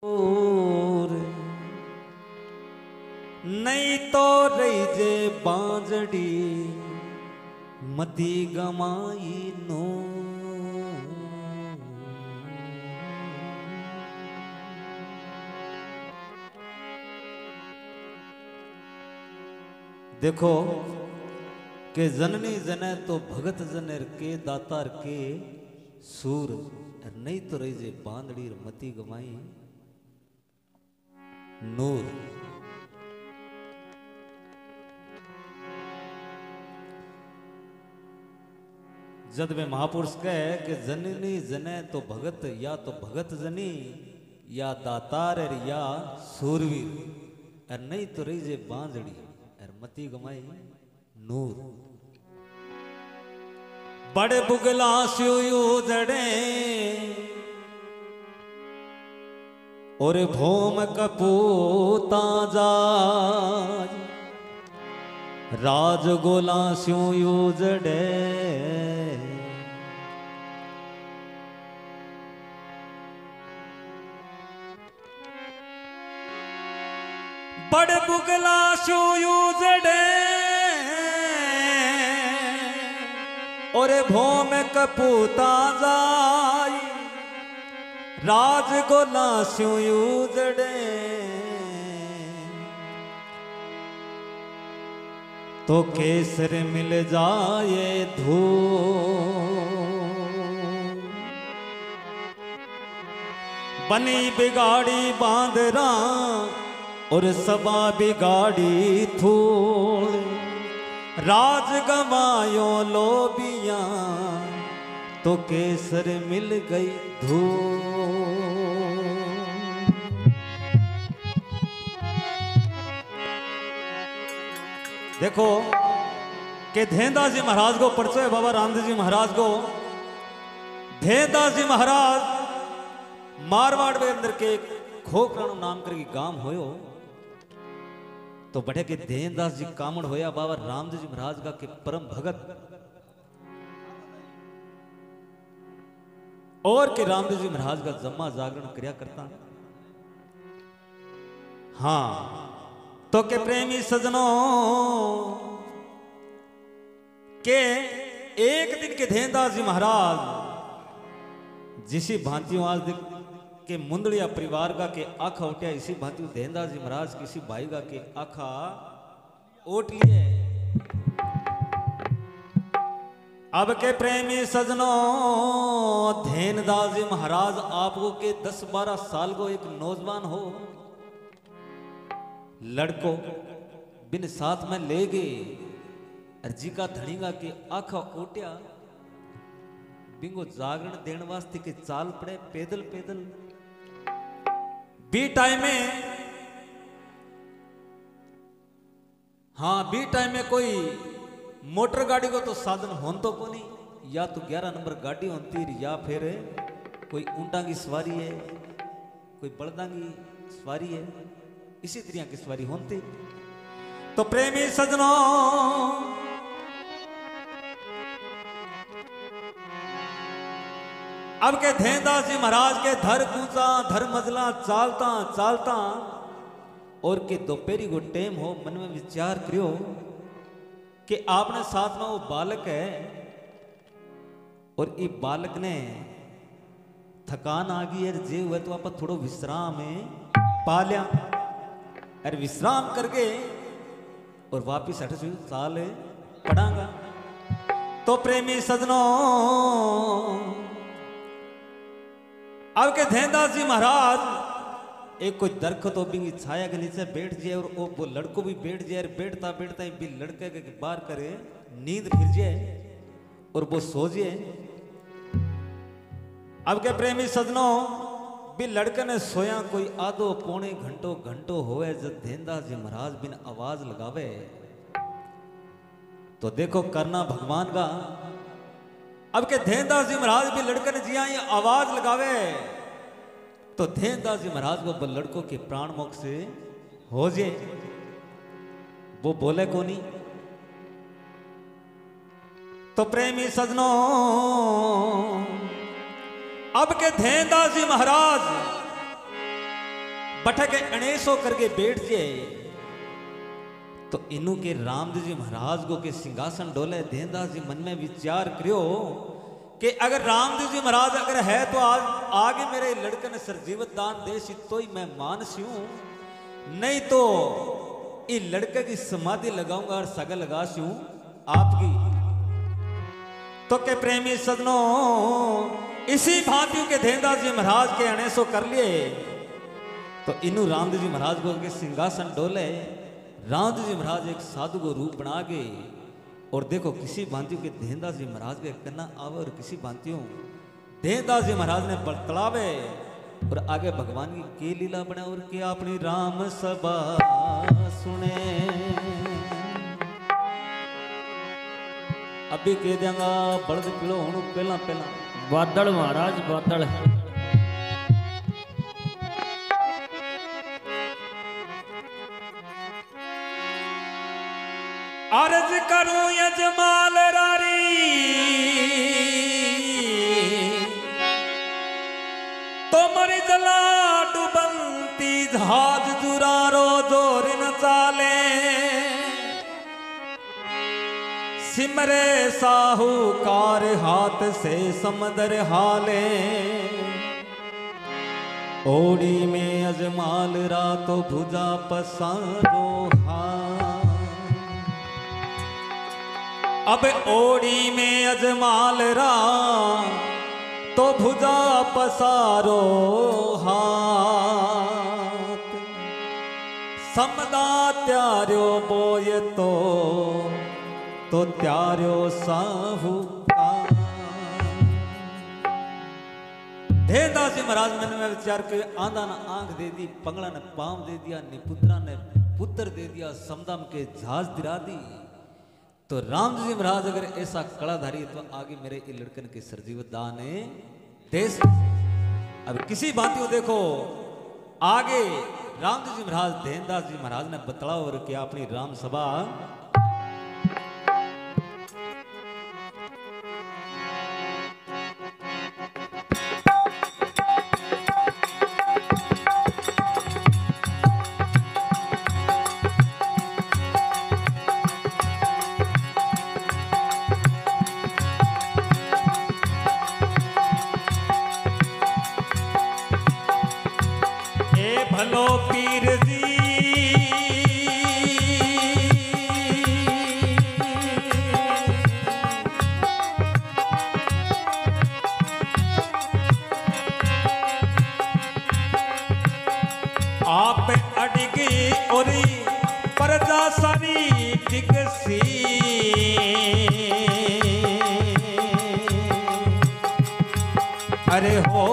और नहीं तो रही जे बांजड़ी मती गमाई नो। देखो के जननी जने तो भगत जनेर के दातार के सूर नहीं तो रही जे बांधड़ी मती गमाई नूर। जद में महापुरुष कहे कि जननी जने तो भगत या तो भगत जनी या दातार या सूरवीर और नहीं तो रही जे बांधड़ी और मती गमाई नूर। बड़े बुगला स्यू जड़े और भोम कपूता जाज राज गोला स्यू जड़े बड़े बुगला स्यू जड़े और भोम कपूता जाई राज गोला स्यू जड़े तो केसर मिल जाए धू बनी बिगाड़ी बांदरा और सबा बिगाड़ी थूड़ राज गवायो लोबिया तो केसर मिल गई धू। देखो के धेनदास जी महाराज को परचो है बाबा रामदेव जी महाराज को। धेनदास जी महाराज मारवाड़ के अंदर के खोखराणु नाम करके गांव होयो तो बढ़े के धेनदास जी कामड़ होया बाबा रामदेव जी महाराज का के परम भगत और के रामदेव जी महाराज का जम्मा जागरण क्रिया करता। हाँ तो के प्रेमी सजनों के एक दिन के धेनदास जी महाराज जिसी भांतियों आज के मुंदड़िया परिवार का के आखा उठिया इसी भांति धेनदास जी महाराज किसी भाई का के आखा ओट लिए। अब के प्रेमी सजनों धेनदास जी महाराज आपको के 10-12 साल को एक नौजवान हो लड़को बिन साथ में ले गए अर्जी का धनीगा के आखा ओटिया बिंगो जागरण देने वास्ते के चाल पड़े पैदल पैदल बी टाइम में। हाँ बी टाइम में कोई मोटर गाड़ी को तो साधन होन तो को नहीं या तो 11 नंबर गाड़ी होती या फिर कोई ऊंटा की सवारी है कोई बलदा की सवारी है इसी तरह की सवारी होती। तो प्रेमी सजनों अब के धेनदास जी महाराज के धर कूचा धर मजला चालता चालता और के दोपहरी को टेम हो मन में विचार करियो कि आपने साथ में वो बालक है और ये बालक ने थकान आ गई है जे हुए तो आप थोड़ो विश्राम है पा लिया और विश्राम करके और वापिस 8 साल पढ़ांगा। तो प्रेमी सजनों अब के धेनदास जी महाराज एक कोई दरख्त तो बिंगी छाया के नीचे बैठ जाए और वो लड़को भी बैठ जाए और बैठता बैठता ही भी लड़के के बार करे नींद फिर जाए और वो सो जाए। अब के प्रेमी सजनों भी लड़के ने सोया कोई आधो पौने घंटो होवे जब धेनदास जी महाराज बिन आवाज लगावे तो देखो करना भगवान का। अब के धेनदास जी महाराज भी लड़के ने जिया ये आवाज लगावे तो धेनदास जी महाराज को लड़कों के प्राण मोक्ष से हो जाए वो बोले को नहीं। तो प्रेमी सजनों अब के धेनदास जी महाराज बठक अणेसो करके बैठ जाए तो इनू के रामदेव जी महाराज को के सिंहासन डोले। देनदास जी मन में विचार करियो कि अगर रामदेव जी महाराज अगर है तो आज आगे मेरे लड़के ने सरजीवत दान दे सी तो ही मैं मानसी हूं, नहीं तो ये लड़के की समाधि लगाऊंगा और सगा लगा सी हूं आपकी। तो के प्रेमी सदनों इसी भांतियों के देनदास जी महाराज के अणेसो कर लिए तो इनू रामदेव जी महाराज को के सिंहासन डोले। रामदेव जी महाराज एक साधु को रूप बना के और देखो किसी भांतियों के देनदास जी महाराज के कन्ना आवे और किसी भांतियों देनदास जी महाराज ने बतलावे और आगे भगवान की के लीला बने और के अपनी राम सभा सुने। अभी कह देंगा बड़द पिलो हूं पहला पहला बादल महाराज बादल अर्ज करूं यजमाल रारी तो मरी जला डुबंती जहाज जुरारो जोर न चाले। सिमरे साहूकार हाथ से समंदर हाले। ओड़ी में अजमाल रातो भुजा पसारो हाथ। अब ओड़ी में अजमाल रा तो भुजा पसारो हाथ। समदा त्यार्यो बोए तो त्यार्यो साहूकार। देनदास जी महाराज मन में विचार के आंधा ने आंख दे दी, पंगड़ा ने पांव दे दिया, निपुत्रा ने पुत्र दे दिया, समदम के जहाज दिरा दी। तो रामदेव जी महाराज अगर ऐसा कलाधारी तो आगे मेरे लड़कन के सरजीवत दान देश। अब किसी भांति को देखो आगे रामदेव जी महाराज देनदास जी महाराज ने बतलाओ और किया अपनी राम सभा। भलो पीर जी आप अड़गी और प्रजा सारी टिकसी। अरे हो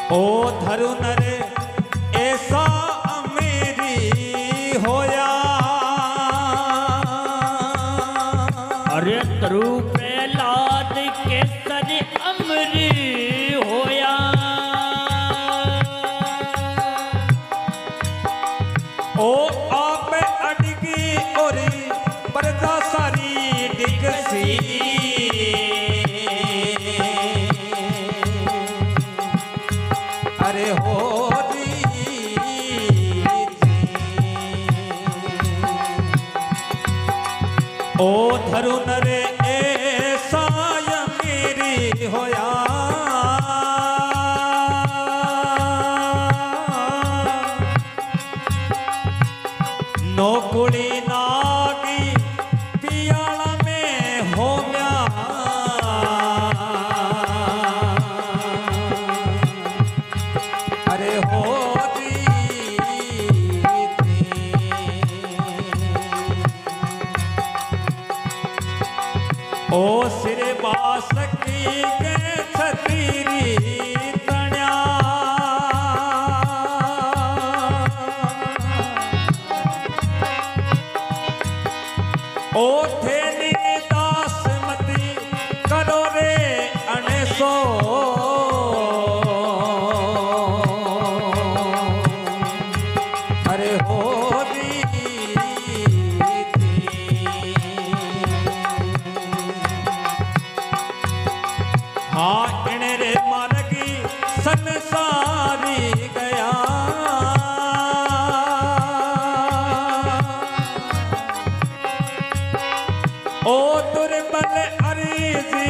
ओ धरु नरे ऐसा अमीरी होया। अरे तरु प्रहलाद के सर अमरी होया। ओ आप अड़गी और प्रजा सारी डिगसी। अरे हो ओ धरु नरे ऐसा मेरी होया। नौकुड़ी नागी पियाला में हो गया। अरे हो ओ सिरे बास की के छतीरी तण्या। ओ थेनी दास मती करो रे अणेसो। अरे हो हाँ इने रे मार्गी संसारी गया ओ दुर्बल अरीजी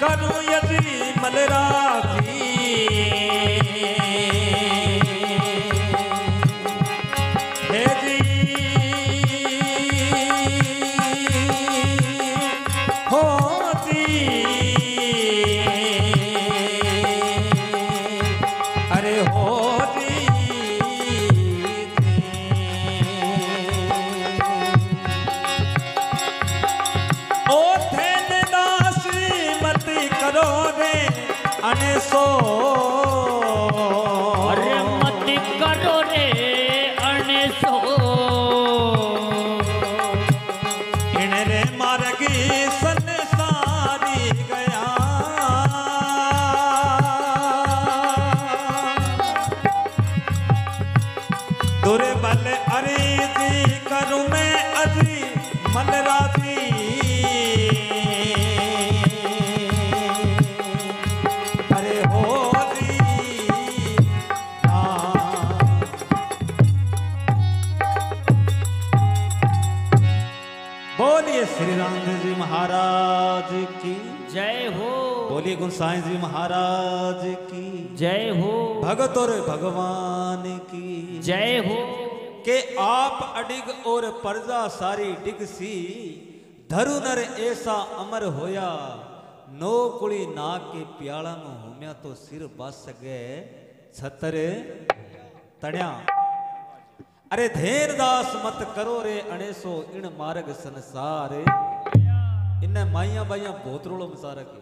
करूं यजी मलराजी हे जी हो जी अरे हो जी ओ थेन दासी मत करो रे अने सो अरे मत करो रे अने सो इन रे मार्गी संसारी गया दुर्बल अरीजी करूं मैं अजी मलराजी अरे हो जी बोलिए श्री राम जी महाराज की जय हो बोलिए गुसाई जी महाराज की जय हो भगत और भगवान की जय हो के आप अडिग और प्रजा सारी डिग सी धरु नर ऐसा अमर होया नो कुड़ी नाग के प्याला में होम्या तो सिर बस गए छतर तड़िया अरे धेर दास मत करो रे अणेसो इन मार्ग संसार इन्ने माइया बाइया बहुत रोलो मचा रखे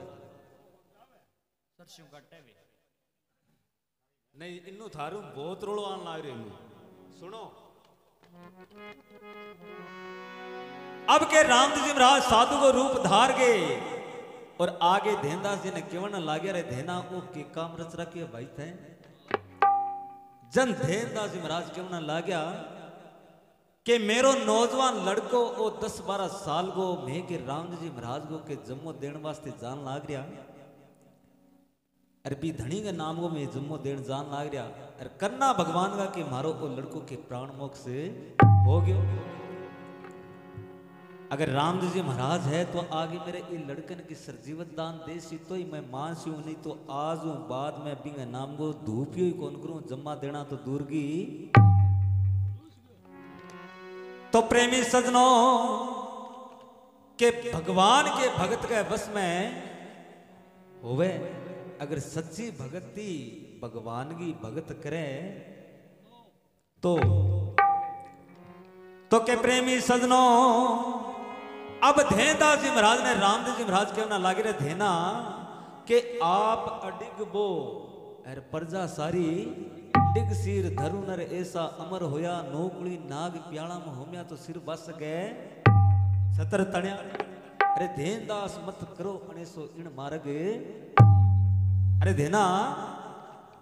नहीं इन्नू थारू बहुत रोलो आन लाग रहे सुनो अब के रामजी जी महाराज साधु को रूप धार गए और आगे धेनदास जी ने केवल लागे रे धेना वो के काम रच रखे भाई थे जन धेनदास जी महाराज केवल लाग्या कि मेरो नौजवान लड़को ओ 10-12 साल को मैं के रामजी जी महाराज को के जम्मो देने वास्ते जान लाग रहा अरबी धनी के नाम को मैं जम्मो देन जान लाग रहा अरे करना भगवान का कि मारो ओ लड़को के प्राण मोक्ष हो गयो अगर राम जी महाराज है तो आगे मेरे ये लड़कन की सरजीवत दान देसी तो ही मैं मानसी हूं नहीं तो आज हूं बाद में बिंग नाम को धूप ही कौन करूं जम्मा देना तो दूर की तो प्रेमी सजनों के भगवान के भगत के बस में होवे अगर सच्ची भगती भगवान की भगत करे तो के प्रेमी सजनों अब धेनदास जी महाराज ने रामदेव जी महाराज के ना लागे रहे धेना के आप अडिग बो अर प्रजा सारी डिग सिर धरु नर ऐसा अमर होया नोकड़ी नाग प्याला में होम्या तो सिर बस गए सतर तण्या अरे धेनदास मत करो अणेसो इन मार्ग अरे धेना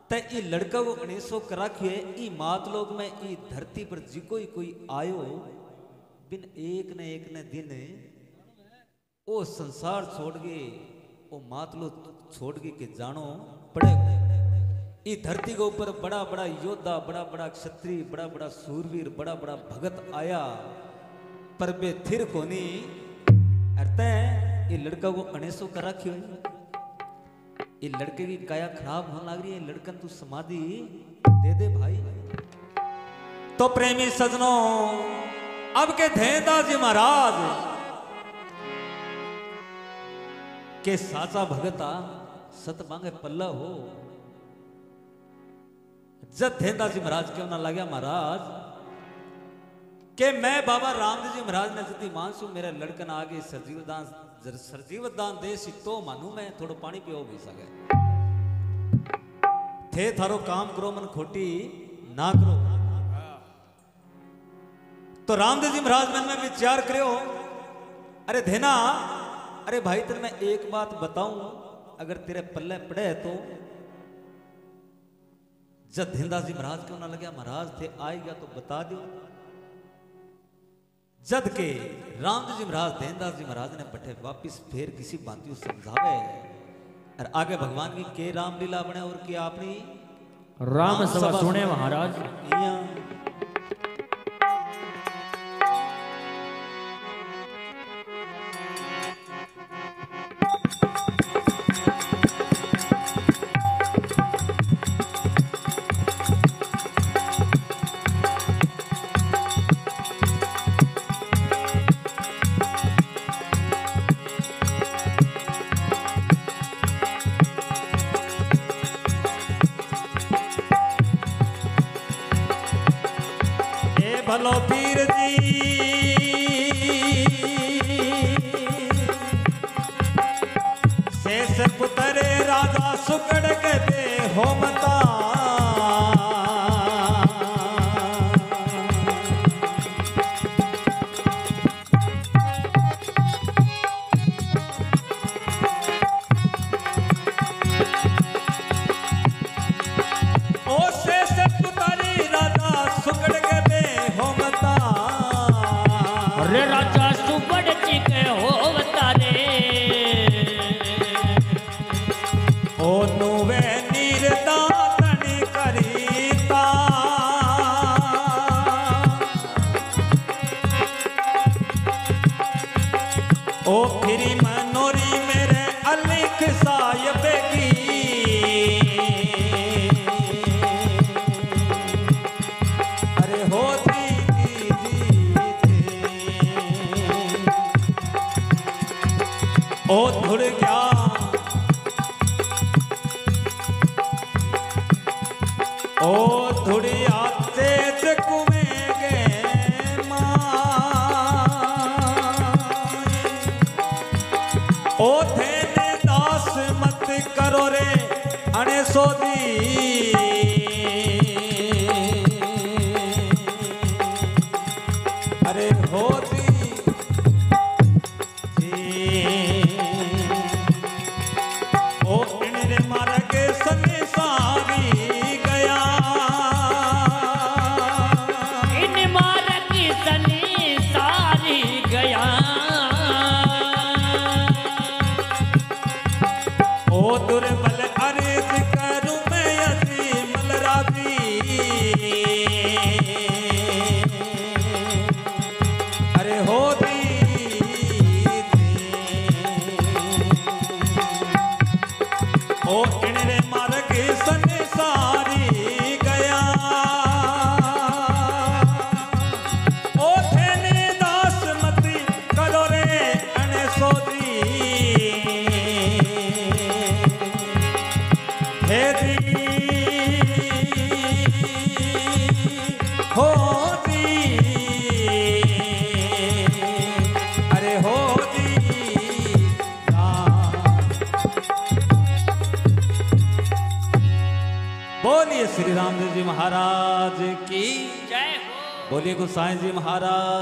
ते ई लड़का को अणेसो कराखिए ई मात लोग में ई धरती पर जी कोई आयो बिन एक ने दिन ओ संसार छोड़ गए ओ मातलो छोड़ गए के जानो पड़े ई धरती के ऊपर बड़ा बड़ा योद्धा बड़ा बड़ा क्षत्रिय बड़ा बड़ा सूरवीर बड़ा बड़ा भगत आया पर बे थिर कोनी अरते ये लड़का को अणेसो कर रखियो ये लड़के की काया खराब होने लग रही है लड़कन तू समाधि दे भाई तो प्रेमी सजनों अब के धेनदास जी महाराज के साचा भगता सत मांगे पल्ला हो जब धेनदास जी महाराज क्यों ना लगा महाराज के मैं बाबा रामदेव जी महाराज ने जति मानसू मेरे लड़कन आगे सरजीवत दान दे सी तो मानू मैं थोड़ा पानी पियो भी सके थे थारो काम करो मन खोटी ना करो तो रामदेव जी महाराज मन में विचार करो अरे धेना अरे भाई तेरे मैं एक बात बताऊं अगर तेरे पल्ले पड़े तो जब धेनदास जी महाराज क्यों ना लगे महाराज थे आए गया तो बता दो जद के रामदेव जी महाराज धेनदास जी महाराज ने बैठे वापिस फिर किसी बात समझावे और आगे भगवान की के रामलीला बने और की अपनी राम सभा सुने महाराज। इयां भलो पीर जी शेष पुत्र राजा सुकड़ के दे होमता ओ शेष पुत्र राजा सुकड़ के दे होमता रे राजा सुबड़ जी के होवता रे ओ नुवे निर्दातन करीता ओ फिरी मनोरी मेरे अलिख साहिब की अरे होती ओ धुड़ गया ओ धुड़िया तेज कुमेंगे ओ थेने दास मत करो रे अणे सोदी अरे होती ओ इनरे मार्ग सने सारी गया इन मार्ग सनी सारी गया ओ दुर्बल अर्ज करूं मैं अजीम राजी अरे होती ओ इनरे मार्ग सने सारी गया ओ थेने दास मती करो रे अने सोदी हे दी होती अरे होती बोलिए श्री रामदेव जी महाराज की जय हो। बोलिए गोसाई जी महाराज।